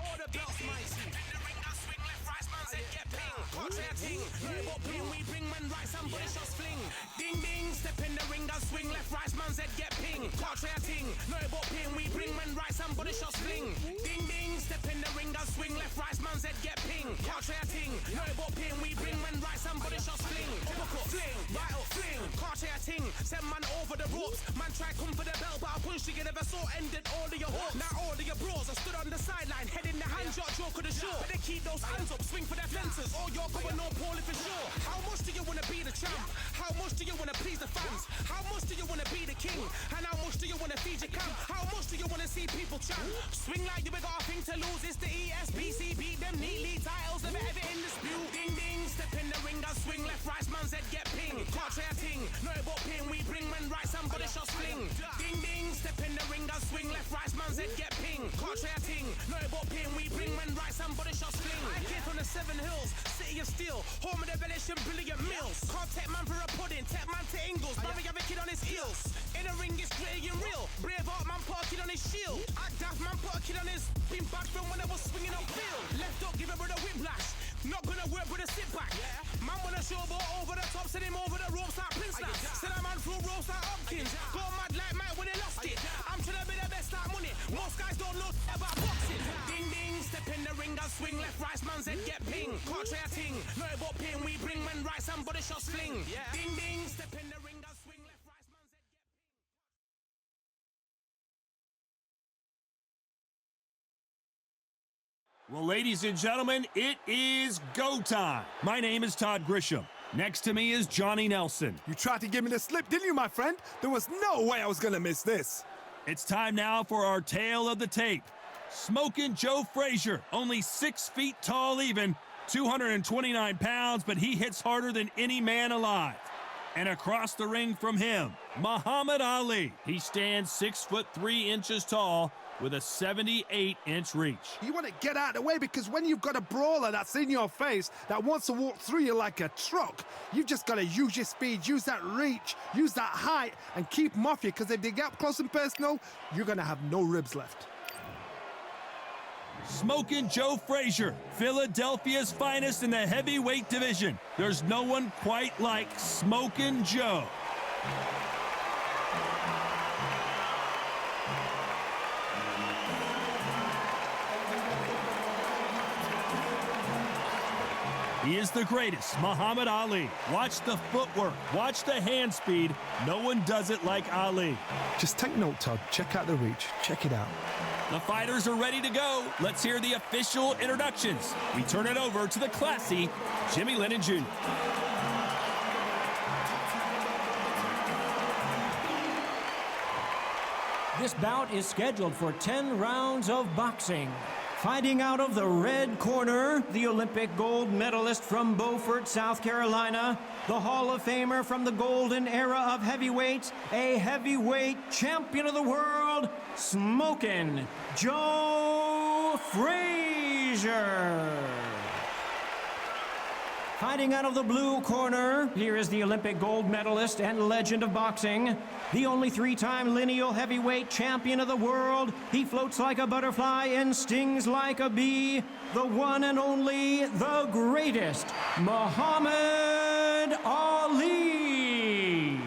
All the belts, my seat. In the ring, I swing left, right, man's head get ping. Can't say a thing. No about ping, we bring man right, somebody shots fling. Ding ding, step in the ring, I swing left, right, man's head get ping. Can't say a thing. No about ping, we bring man right, somebody shots fling. Ding ding, step in the ring, I swing left, right, man's head get ping. Can't say a thing. No about ping, we bring man right, somebody shots fling. Uppercut, fling, right up, fling. Can't say a thing. Send man over the ropes. Man try come for the belt, but I punched you, never saw ended all of your hopes. Now all of your bros are stood on the sideline, head in the hand, shot, joke of the show. But they keep those hands up, swing for their fences. All you're going on poorly for sure. How much do you wanna be the champ? How much do you wanna please the fans? How much do you wanna be the king? And how much do you wanna feed your camp? How much do you wanna see people champ? Swing like you ain't got a thing to lose. It's the ESBC, beat them neatly. Titles never ever in dispute. Ding ding, step in the ring, I swing left, right, man's head get ping. Can't say a thing, no about ping. We bring man right, somebody shots fling. Ding ding, step in the ring, I swing left, right, man's head get ping. Can't say a thing, no about ping. We bring man right, somebody shots fling. I came from the 7 Hills, city of steel, home of the village and brilliant meals. Can't take man for a pudding, take man to Ingles. Barry have a kid on his heels. In the ring, it's gritty and real. Braveheart man put a kid on his shield. Act daft man put a kid on his been back from when I was swinging up field. Left up, give a brother whiplash. Not gonna work with a sit back. Man wanna show ball over the top, send him over the ropes like Prince Snap. Send a man through ropes like Hopkins. Go mad like Mike when he lost it. I'm trying to be the best like money. Most guys don't know about boxing. Ding ding, step in the ring, I swing left, right, man's head get ping. Can't say a thing, no about ping. We bring man right, somebody shots fling. Ding ding, step in the ring, I swing left, right, man's head get ping. Well, ladies and gentlemen, it is go time. My name is Todd Grisham. Next to me is Johnny Nelson. You tried to give me the slip, didn't you, my friend? There was no way I was gonna miss this. It's time now for our tale of the tape. Smokin' Joe Frazier, only 6 feet tall even, 229 pounds, but he hits harder than any man alive. And across the ring from him, Muhammad Ali. He stands 6'3" tall with a 78-inch reach. You want to get out of the way because when you've got a brawler that's in your face that wants to walk through you like a truck, you've just got to use your speed, use that reach, use that height, and keep them off you, because if they get up close and personal, you're going to have no ribs left. Smokin' Joe Frazier, Philadelphia's finest in the heavyweight division. There's no one quite like Smokin' Joe. He is the greatest, Muhammad Ali. Watch the footwork, watch the hand speed. No one does it like Ali. Just take note, Todd. Check out the reach. Check it out. The fighters are ready to go. Let's hear the official introductions. We turn it over to the classy Jimmy Lennon Jr. This bout is scheduled for 10 rounds of boxing. Fighting out of the red corner, the Olympic gold medalist from Beaufort, South Carolina, the Hall of Famer from the golden era of heavyweights, a heavyweight champion of the world, Smokin' Joe Frazier. Fighting out of the blue corner, here is the Olympic gold medalist and legend of boxing, the only 3-time lineal heavyweight champion of the world. He floats like a butterfly and stings like a bee, the one and only, the greatest, Muhammad Ali.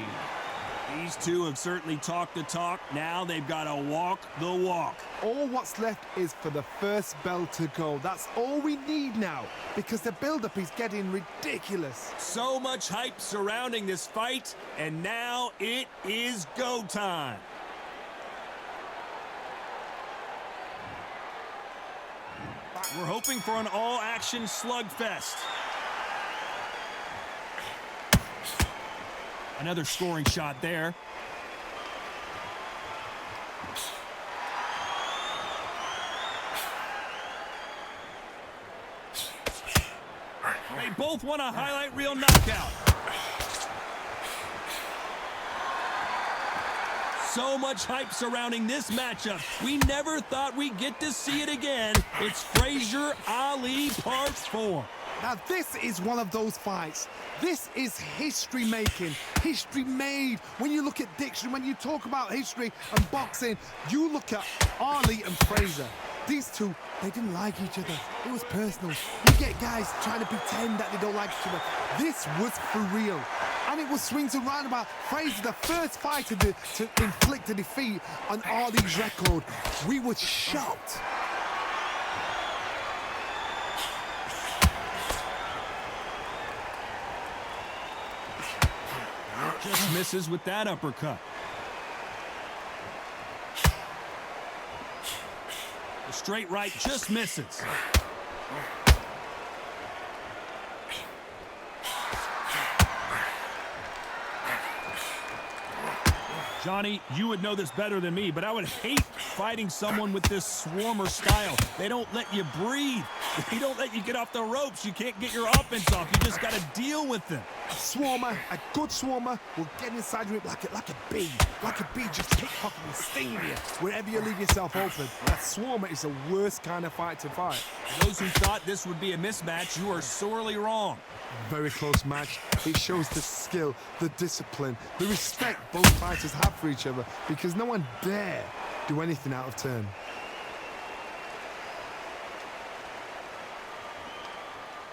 These two have certainly talked the talk. Now they've got to walk the walk. All what's left is for the first bell to go. That's all we need now, because the build-up is getting ridiculous. So much hype surrounding this fight, and now it is go time. We're hoping for an all-action slugfest. Another scoring shot there. They both want a highlight reel knockout. So much hype surrounding this matchup. We never thought we'd get to see it again. It's Frazier Ali Part 4. Now this is one of those fights. This is history making, history made. When you look at dictionary, when you talk about history and boxing, you look at Ali and Frazier. These two, they didn't like each other. It was personal. You get guys trying to pretend that they don't like each other. This was for real. And it was swings and roundabouts. Frazier, the first fighter to inflict a defeat on Ali's record. We were shocked. Just misses with that uppercut. The straight right just misses. Johnny, you would know this better than me, but I would hate fighting someone with this swarmer style. They don't let you breathe. They don't let you get off the ropes. You can't get your offense off. You just got to deal with them. A swarmer, a good swarmer, will get inside you like a bee. Like a bee, just pickpocket and sting you wherever you leave yourself open. That swarmer is the worst kind of fight to fight. For those who thought this would be a mismatch, you are sorely wrong. Very close match. It shows the skill, the discipline, the respect both fighters have for each other, because no one dare do anything out of turn.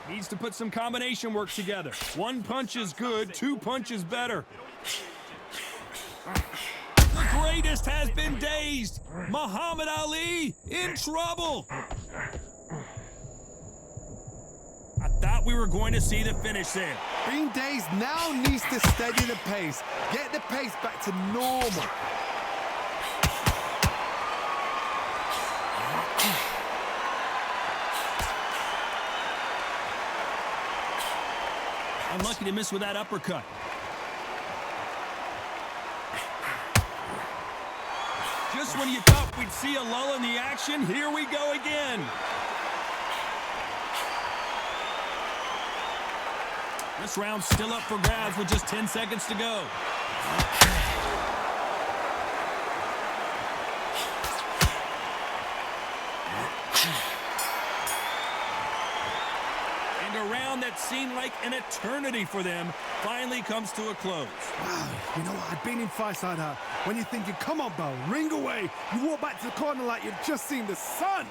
Needs to put some combination work together. One punch is good, two punches better. The greatest has been dazed. Muhammad Ali in trouble. I thought we were going to see the finish there. Being dazed now needs to steady the pace. Get the pace back to normal. Unlucky to miss with that uppercut. Just when you thought we'd see a lull in the action, here we go again. This round's still up for grabs with just 10 seconds to go. And a round that seemed like an eternity for them finally comes to a close. Wow, you know what? I've been in fights like that. When you're thinking, come on, Bell, ring away. You walk back to the corner like you've just seen the sun.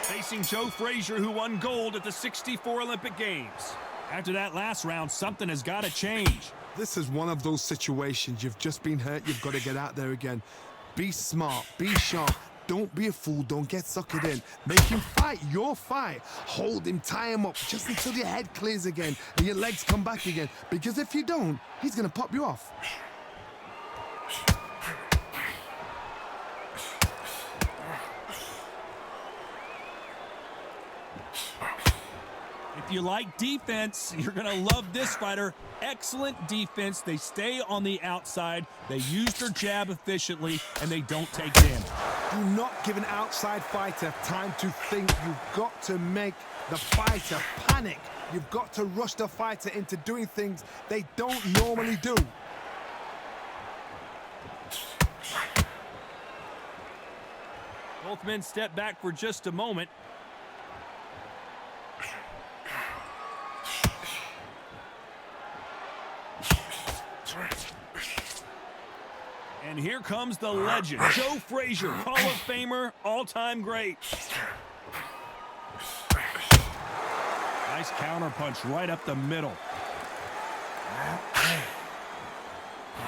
Facing Joe Frazier, who won gold at the '64 Olympic Games. After that last round, something has got to change. This is one of those situations. You've just been hurt. You've got to get out there again. Be smart. Be sharp. Don't be a fool. Don't get suckered in. Make him fight your fight. Hold him. Tie him up just until your head clears again and your legs come back again. Because if you don't, he's going to pop you off. If you like defense, you're going to love this fighter. Excellent defense. They stay on the outside. They use their jab efficiently, and they don't take damage. Do not give an outside fighter time to think. You've got to make the fighter panic. You've got to rush the fighter into doing things they don't normally do. Both men step back for just a moment. And here comes the legend, Joe Frazier, Hall of Famer, all-time great. Nice counter punch right up the middle.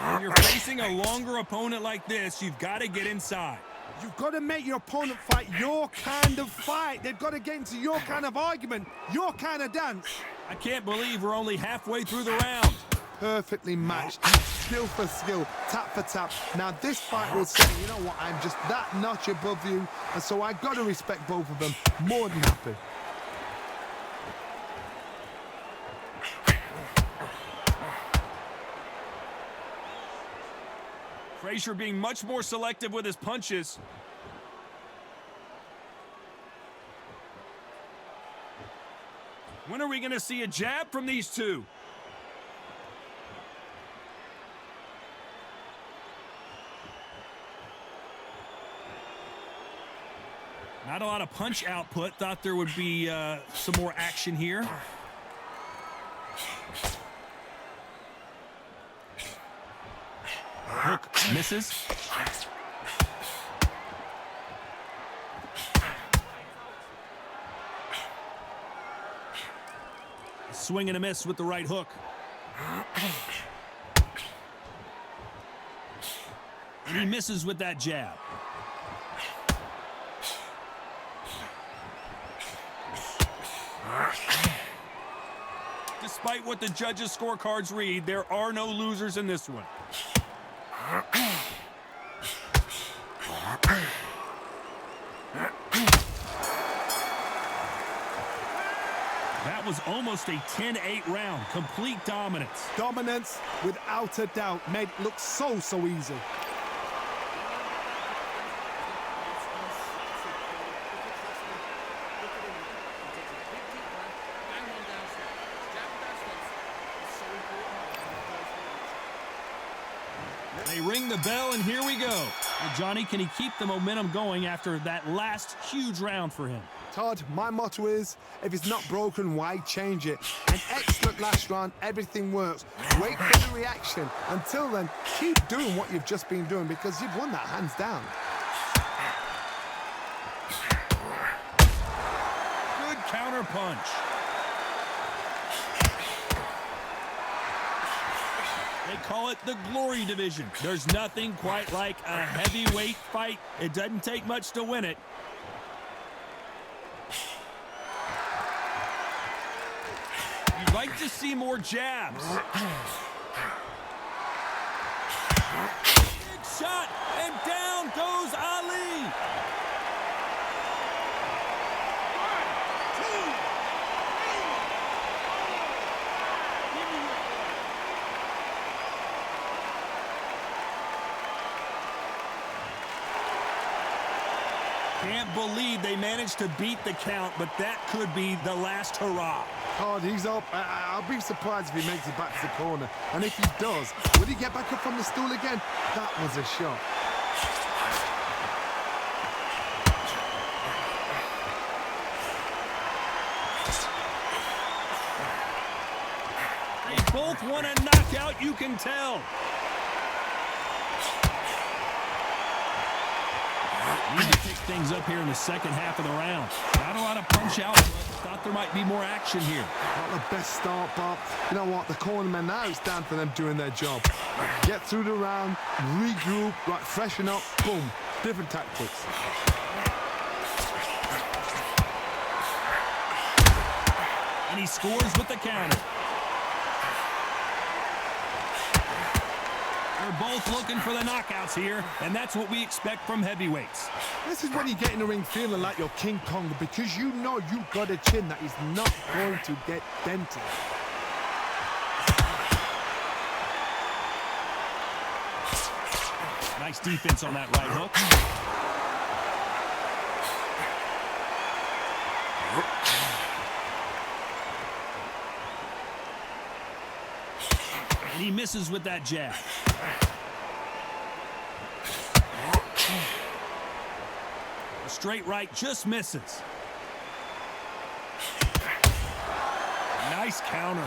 When you're facing a longer opponent like this, you've got to get inside. You've got to make your opponent fight your kind of fight. They've got to get into your kind of argument, your kind of dance. I can't believe we're only halfway through the round. Perfectly matched, skill for skill, tap for tap. Now this fight will say, you know what, I'm just that notch above you, and so I got to respect both of them. More than happy. Frazier being much more selective with his punches. When are we going to see a jab from these two? Not a lot of punch output. Thought there would be some more action here. Hook misses. Swing and a miss with the right hook. And he misses with that jab. Despite what the judges' scorecards read, there are no losers in this one. That was almost a 10-8 round. Complete dominance. Dominance, without a doubt, made it look so easy. They ring the bell, and here we go. Well, Johnny, can he keep the momentum going after that last huge round for him? Todd, my motto is, if it's not broken, why change it? An excellent last round, everything works. Wait for the reaction. Until then, keep doing what you've just been doing because you've won that hands down. Good counter punch. They call it the glory division. There's nothing quite like a heavyweight fight. It doesn't take much to win it. You'd like to see more jabs. Big shot, and down goes Ali. 1, 2, 3. Can't believe they managed to beat the count, but that could be the last hurrah. Todd, he's up. I'll be surprised if he makes it back to the corner. And if he does, will he get back up from the stool again? That was a shot. They both want a knockout, you can tell. Need to pick things up here in the second half of the round. Not a lot of punch out, but thought there might be more action here. Not the best start, Bob. You know what? The cornermen now, it's down for them doing their job. Get through the round, regroup, right, freshen up, boom. Different tactics. And he scores with the counter. They're both looking for the knockouts here, and that's what we expect from heavyweights. This is when you get in the ring feeling like you're King Kong because you know you've got a chin that is not going to get dented. Nice defense on that right hook. And he misses with that jab. A straight right just misses. Nice counter.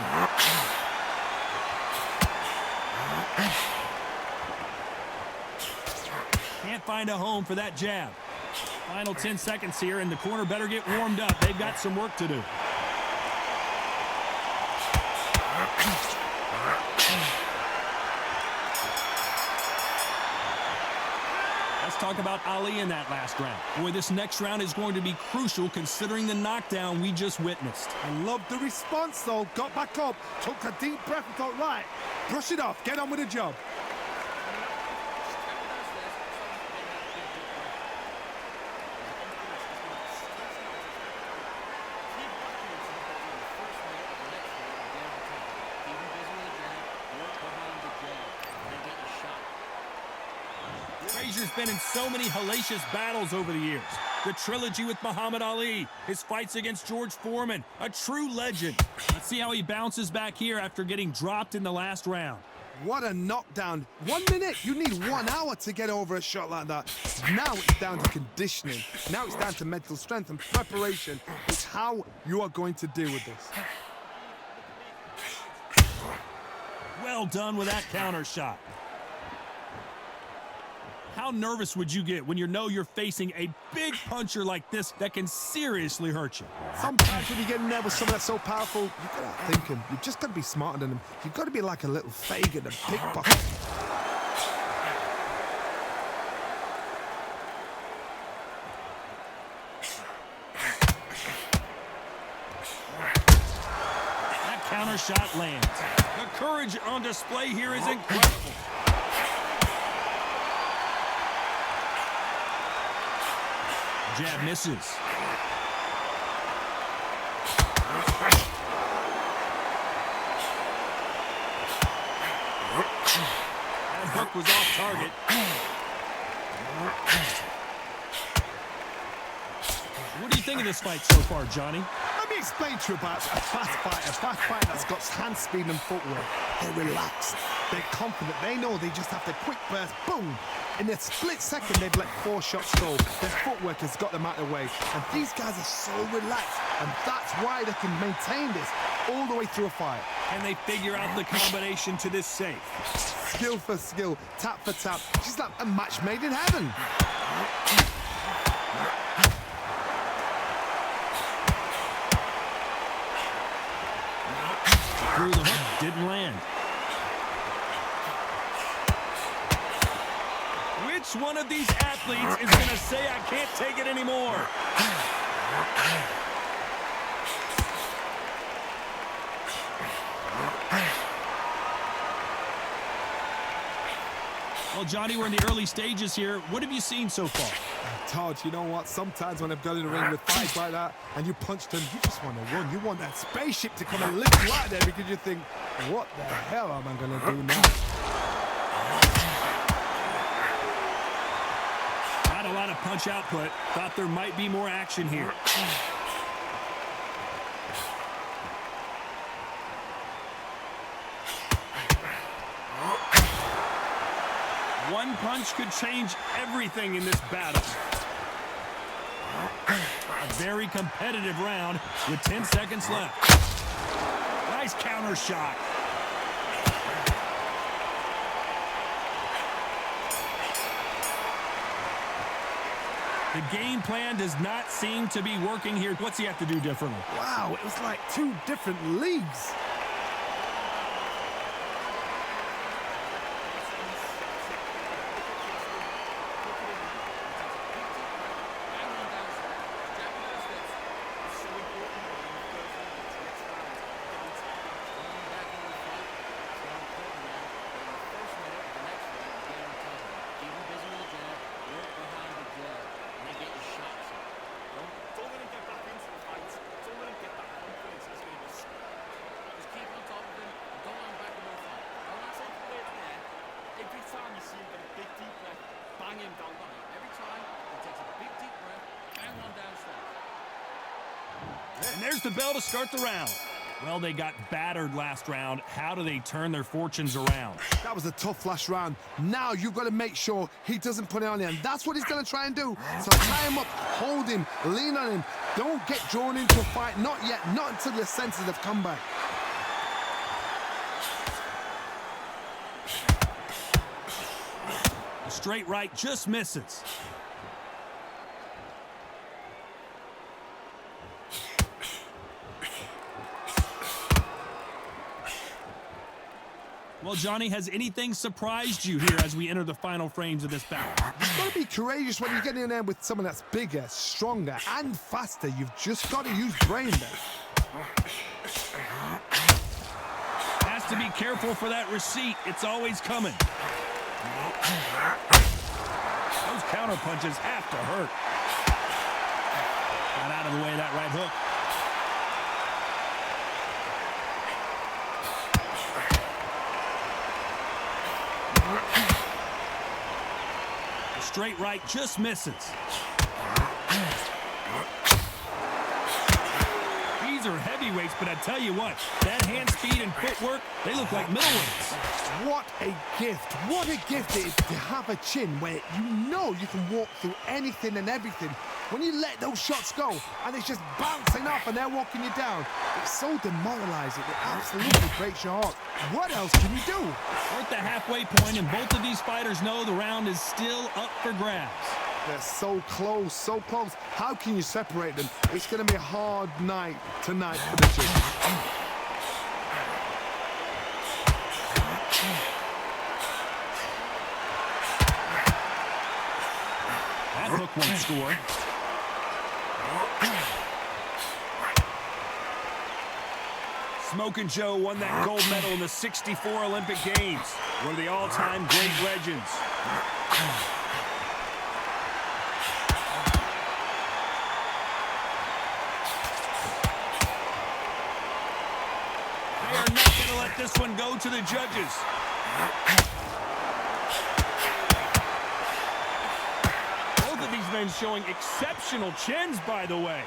Can't find a home for that jab. Final 10 seconds here, and the corner better get warmed up. They've got some work to do. Let's talk about Ali in that last round. Boy, this next round is going to be crucial considering the knockdown we just witnessed. I love the response, though. Got back up, took a deep breath and thought, right, brush it off, get on with the job. Frazier's been in so many hellacious battles over the years. The trilogy with Muhammad Ali, his fights against George Foreman, a true legend. Let's see how he bounces back here after getting dropped in the last round. What a knockdown. 1 minute. You need 1 hour to get over a shot like that. Now it's down to conditioning. Now it's down to mental strength and preparation. It's how you are going to deal with this. Well done with that counter shot. How nervous would you get when you know you're facing a big puncher like this that can seriously hurt you? Sometimes when you get in there with someone that's so powerful, you've got to think him. You've just got to be smarter than him. You've got to be like a little Fagin, a pickpocket. That counter shot lands. The courage on display here is incredible. Jab misses. That hook was off target. What do you think of this fight so far, Johnny? Let me explain to you about a fast fighter that's got hand speed and footwork. They're relaxed. They're confident. They know they just have to quick burst, boom. In a split second, they've let 4 shots go. Their footwork has got them out of the way. And these guys are so relaxed. And that's why they can maintain this all the way through a fight. Can they figure out the combination to this safe? Skill for skill, tap for tap. Just like a match made in heaven. Through the hook, didn't land. Which one of these athletes is going to say, I can't take it anymore? Well, Johnny, we're in the early stages here. What have you seen so far? Todd, you know what? Sometimes when I've got in the ring with fights like that and you punch them, you just want to run. You want that spaceship to come and lift you out there because you think, what the hell am I going to do now? Not a lot of punch output. Thought there might be more action here. One punch could change everything in this battle. A very competitive round with 10 seconds left. Nice counter shot. The game plan does not seem to be working here. What's he have to do differently? Wow, it was like 2 different leagues. And there's the bell to start the round. Well, they got battered last round. How do they turn their fortunes around? That was a tough last round. Now you've got to make sure he doesn't put it on you, and that's what he's going to try and do. So tie him up, hold him, lean on him. Don't get drawn into a fight. Not yet. Not until your senses have come back. The straight right just misses. Well, Johnny, has anything surprised you here as we enter the final frames of this battle? You've got to be courageous when you get in there with someone that's bigger, stronger, and faster. You've just got to use brain there. Has to be careful for that receipt. It's always coming. Those counter punches have to hurt. Got out of the way of that right hook. Straight right just misses. Those are heavyweights, but I tell you what, that hand speed and footwork, they look like middleweights. What a gift. What a gift it is to have a chin where you know you can walk through anything and everything. When you let those shots go and it's just bouncing off and they're walking you down, it's so demoralizing. It absolutely breaks your heart. What else can you do? We're at the halfway point, and both of these fighters know the round is still up for grabs. They're so close, so close. How can you separate them? It's going to be a hard night tonight for the Chiefs. That hook won't score. Smokin' Joe won that gold medal in the '64 Olympic Games. One of the all-time great legends. They are not going to let this one go to the judges. Both of these men showing exceptional chins, by the way.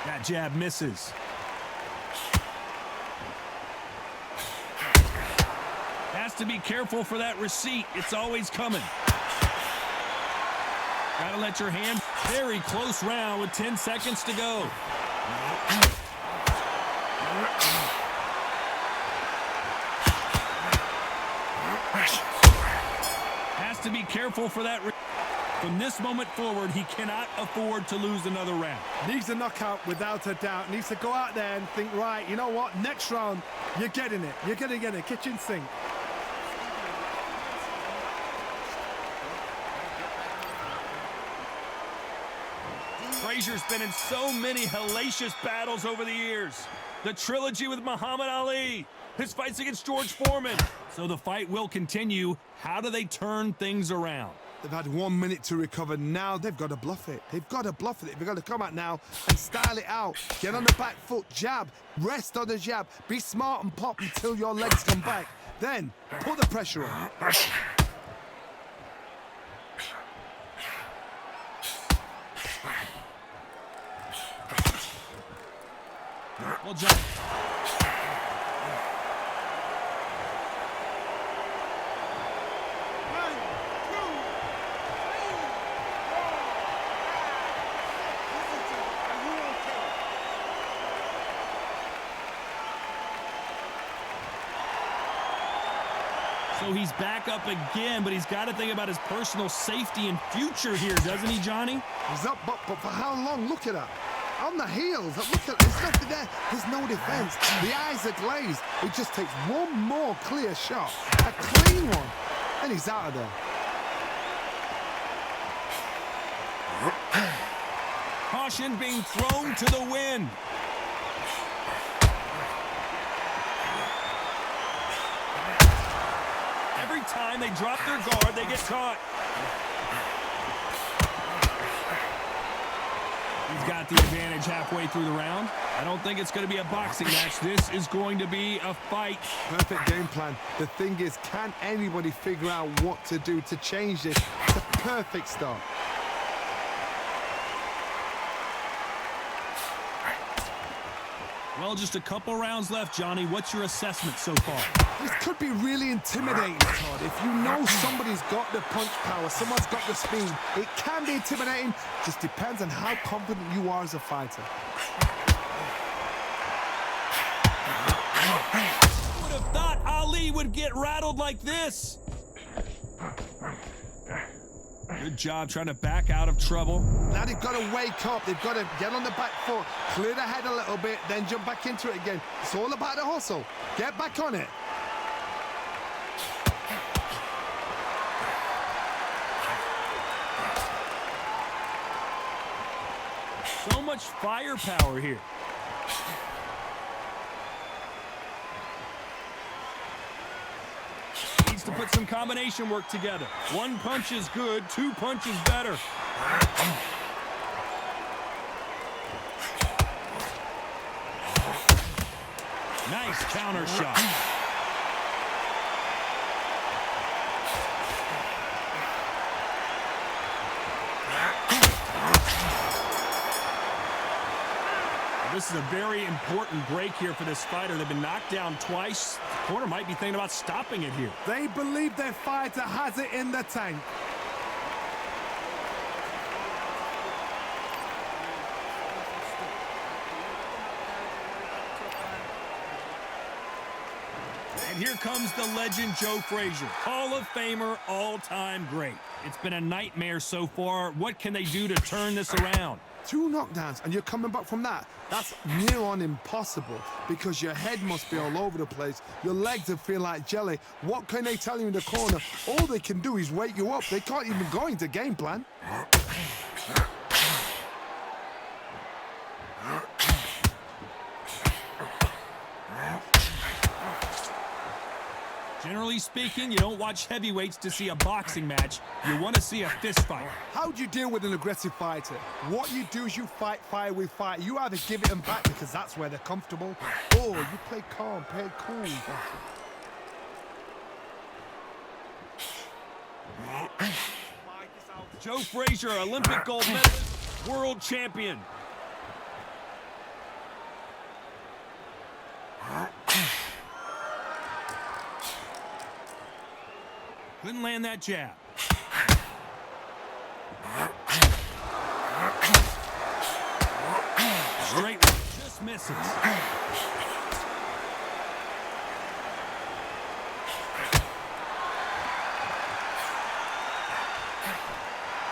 That jab misses. Has to be careful for that receipt. It's always coming. Gotta let your hand. Very close round with 10 seconds to go. Has to be careful for that. From this moment forward, he cannot afford to lose another round. Needs a knockout without a doubt. Needs to go out there and think, right, you know what? Next round, you're getting it. You're going to get it. Kitchen sink. Frazier's been in so many hellacious battles over the years. The trilogy with Muhammad Ali, his fights against George Foreman. So the fight will continue. How do they turn things around? They've had 1 minute to recover. Now they've got to bluff it. They've got to bluff it. They've got to come out now and style it out. Get on the back foot, jab, rest on the jab. Be smart and pop until your legs come back. Then put the pressure on. Well, John. So he's back up again, but he's got to think about his personal safety and future here, doesn't he, Johnny? He's up, but for how long? Look at that. On the heels. Look at, there's nothing there. There's no defense. The eyes are glazed. It just takes one more clear shot. A clean one. And he's out of there. Caution being thrown to the wind. Every time they drop their guard, they get caught. He's got the advantage halfway through the round. I don't think it's going to be a boxing match. This is going to be a fight. Perfect game plan. The thing is, can anybody figure out what to do to change this? It's a perfect start. Well, just a couple rounds left, Johnny. What's your assessment so far? This could be really intimidating, Todd. If you know somebody's got the punch power, someone's got the speed, it can be intimidating. Just depends on how confident you are as a fighter. Would have thought Ali would get rattled like this. Good job trying to back out of trouble. Now they've got to wake up. They've got to get on the back foot, clear the head a little bit, then jump back into it again. It's all about the hustle. Get back on it. So much firepower here. Needs to put some combination work together. One punch is good, two punches better. Nice counter shot. This is a very important break here for this fighter. They've been knocked down twice. The corner might be thinking about stopping it here. They believe their fighter has it in the tank. And here comes the legend Joe Frazier. Hall of Famer, all-time great. It's been a nightmare so far. What can they do to turn this around? 2 knockdowns and you're coming back from that. That's near on impossible because your head must be all over the place. Your legs will feel like jelly. What can they tell you in the corner? All they can do is wake you up. They can't even go into game plan. Generally speaking, you don't watch heavyweights to see a boxing match. You want to see a fist fight. How do you deal with an aggressive fighter? What you do is you fight fire with fire. You either give it them back because that's where they're comfortable, or you play calm, play cool. Joe Frazier, Olympic gold medalist, world champion. Couldn't land that jab. Straight right, just misses.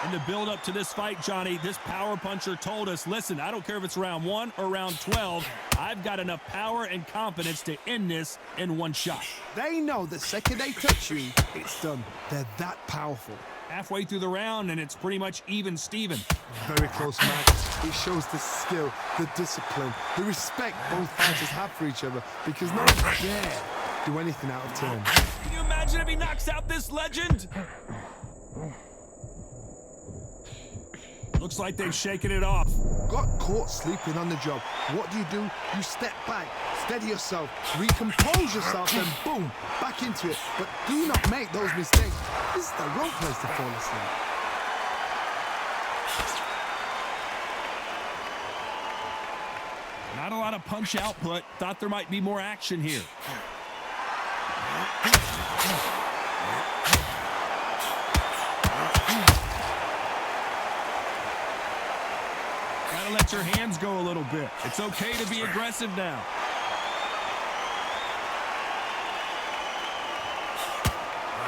In the build-up to this fight, Johnny, this power puncher told us, listen, I don't care if it's round 1 or round 12, I've got enough power and confidence to end this in one shot. They know the second they touch you, it's done. They're that powerful. Halfway through the round, and it's pretty much even Steven. Very close match. It shows the skill, the discipline, the respect both fighters have for each other because no one dare do anything out of turn. Can you imagine if he knocks out this legend? Looks like they've shaken it off. Got caught sleeping on the job. What do? You step back, steady yourself, recompose yourself, and boom, back into it. But do not make those mistakes. This is the wrong place to fall asleep. Not a lot of punch output. Thought there might be more action here. Gotta let your hands go a little bit. It's okay to be aggressive now.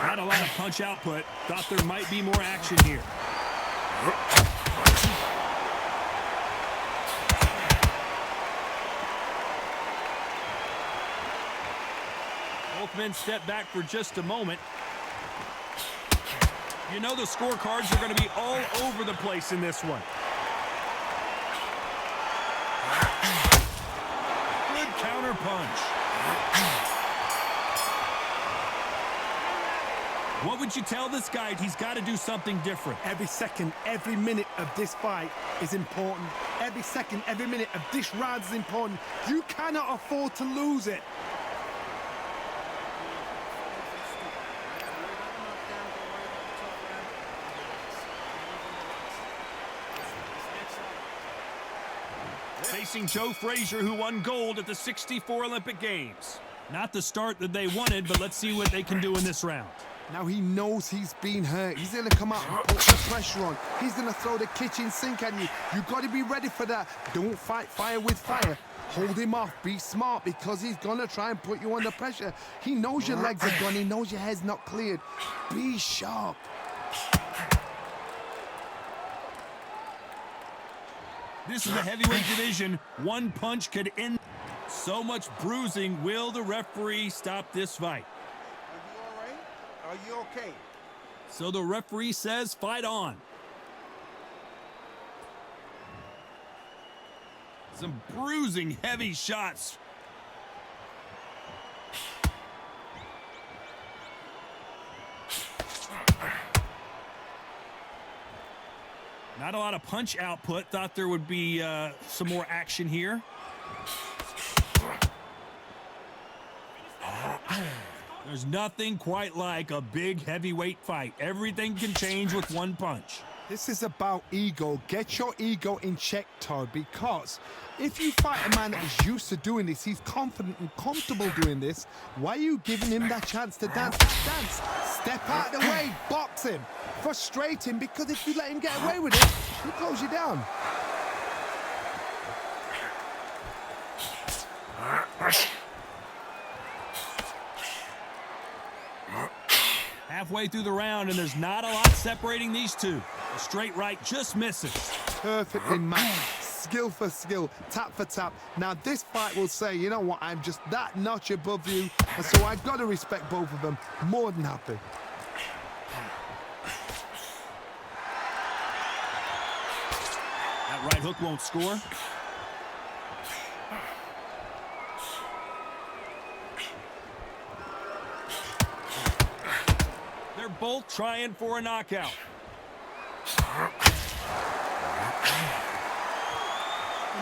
Not a lot of punch output. Thought there might be more action here. Both men step back for just a moment. You know the scorecards are going to be all over the place in this one. Good counter punch. What would you tell this guy? He's got to do something different. Every second, every minute of this fight is important. Every second, every minute of this round is important. You cannot afford to lose it. Facing Joe Frazier, who won gold at the '64 Olympic Games. Not the start that they wanted, but let's see what they can do in this round. Now he knows he's been hurt. He's going to come out and put the pressure on. He's going to throw the kitchen sink at you. You've got to be ready for that. Don't fight fire with fire. Hold him off. Be smart because he's going to try and put you under pressure. He knows your legs are gone. He knows your head's not cleared. Be sharp. This is the heavyweight division. One punch could end. So much bruising. Will the referee stop this fight? Are you all right? Are you okay? So the referee says, fight on. Some bruising, heavy shots. Not a lot of punch output. Thought there would be some more action here. There's nothing quite like a big heavyweight fight. Everything can change with one punch. This is about ego. Get your ego in check, Todd, because if you fight a man that is used to doing this, he's confident and comfortable doing this, why are you giving him that chance to dance that dance? Step out of the way, box him, frustrate him, because if you let him get away with it, he'll close you down. Halfway through the round, and there's not a lot separating these two. The straight right just misses. Perfectly matched, skill for skill, tap for tap. Now this fight will say, you know what, I'm just that notch above you, and so I've got to respect both of them. More than happy. That right hook won't score. They're both trying for a knockout.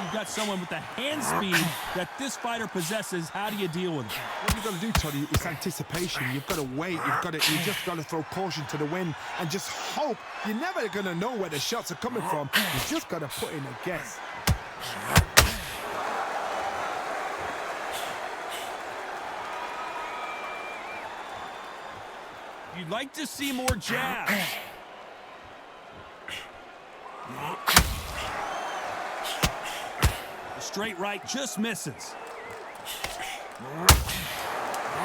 You've got someone with the hand speed that this fighter possesses. How do you deal with it? What you've got to do, Toddy, is anticipation. You've got to wait. You just got to throw caution to the wind and just hope. You're never going to know where the shots are coming from. You just got to put in a guess. You'd like to see more jabs. The straight right just misses.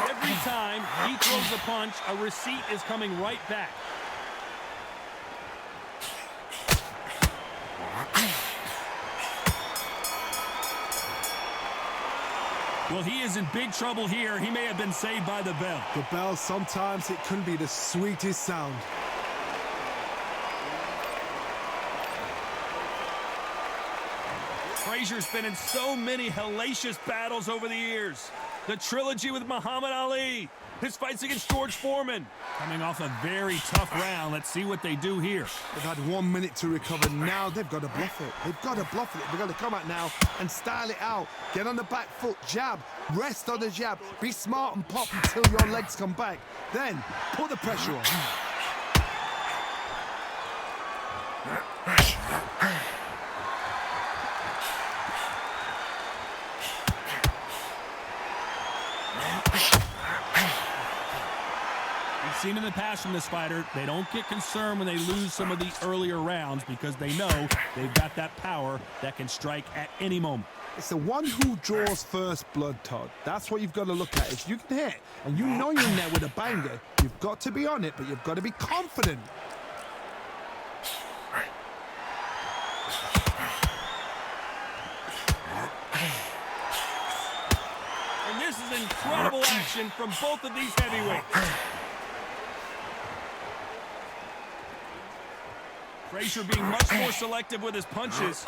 Every time he throws a punch, a receipt is coming right back. Well, he is in big trouble here. He may have been saved by the bell. The bell, sometimes it can be the sweetest sound. Frazier's been in so many hellacious battles over the years. The trilogy with Muhammad Ali, his fights against George Foreman. Coming off a very tough round. Let's see what they do here. They've had 1 minute to recover. Now they've got to bluff it. They've got to bluff it. They've got to come out now and style it out. Get on the back foot, jab, rest on the jab. Be smart and pop until your legs come back. Then put the pressure on. Seen in the past from this fighter, they don't get concerned when they lose some of the earlier rounds because they know they've got that power that can strike at any moment. It's the one who draws first blood, Todd. That's what you've got to look at. If you can hit and you know you're in there with a banger, you've got to be on it, but you've got to be confident. And this is incredible action from both of these heavyweights. Frazier being much more selective with his punches.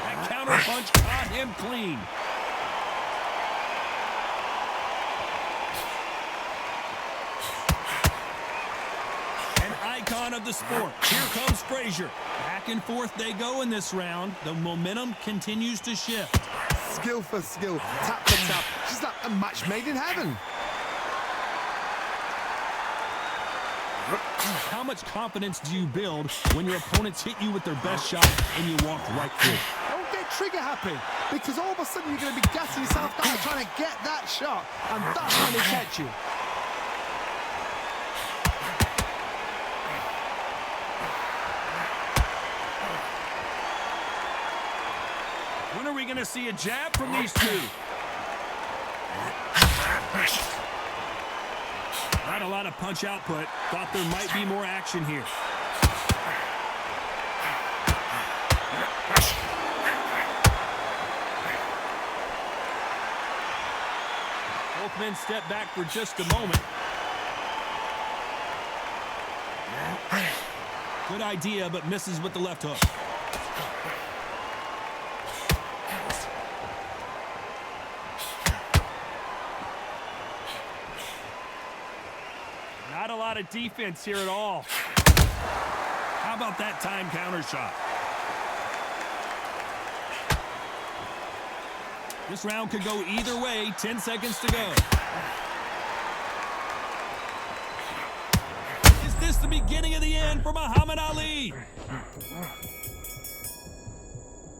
That counter punch caught him clean. An icon of the sport. Here comes Frazier. Back and forth they go in this round. The momentum continues to shift. Skill for skill, tap for tap. Just like a match made in heaven. How much confidence do you build when your opponents hit you with their best shot and you walk right through? Don't get trigger happy, because all of a sudden you're going to be gassing yourself down trying to get that shot, and that's when they catch you. When are we going to see a jab from these two? Not a lot of punch output. Thought there might be more action here. Both men step back for just a moment. Good idea, but misses with the left hook. Not a lot of defense here at all. How about that time counter shot? This round could go either way. 10 seconds to go. Is this the beginning of the end for Muhammad Ali.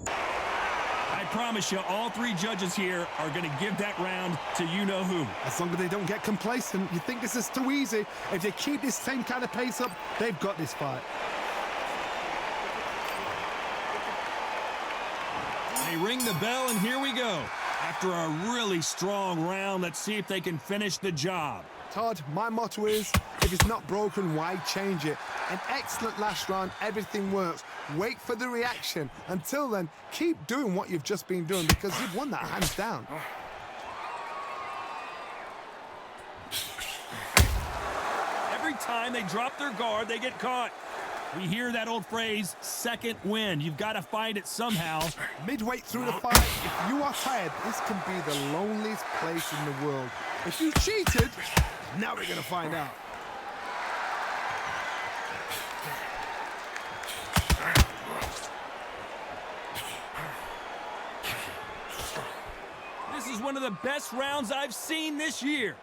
I promise you, all three judges here are going to give that round to you-know-who. As long as they don't get complacent, you think this is too easy. If they keep this same kind of pace up, they've got this fight. They ring the bell, and here we go. After a really strong round, let's see if they can finish the job. Todd, my motto is, if it's not broken, why change it? An excellent last round, everything works. Wait for the reaction. Until then, keep doing what you've just been doing because you've won that hands down. Every time they drop their guard, they get caught. We hear that old phrase, second wind. You've got to find it somehow. Midway through the fight, if you are tired, this can be the loneliest place in the world. If you cheated, now we're going to find out. This is one of the best rounds I've seen this year.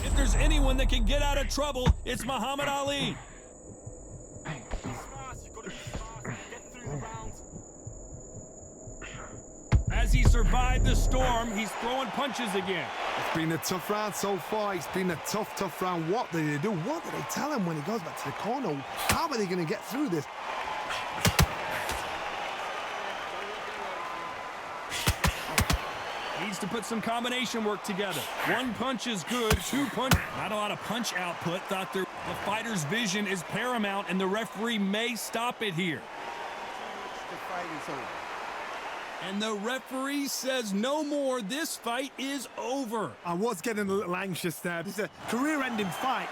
If there's anyone that can get out of trouble, it's Muhammad Ali. As he survived the storm, he's throwing punches again. It's been a tough round so far. It's been a tough round. What do they do? What do they tell him when he goes back to the corner? How are they going to get through this? Needs to put some combination work together. One punch is good, two punch. Not a lot of punch output. Thought the fighter's vision is paramount, and the referee may stop it here. The fight is over. And the referee says no more. This fight is over. I was getting a little anxious there. This is a career-ending fight.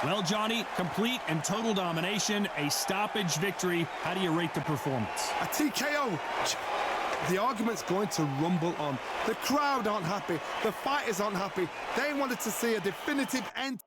Well, Johnny, complete and total domination, a stoppage victory. How do you rate the performance? A TKO. The argument's going to rumble on. The crowd aren't happy. The fighters aren't happy. They wanted to see a definitive end.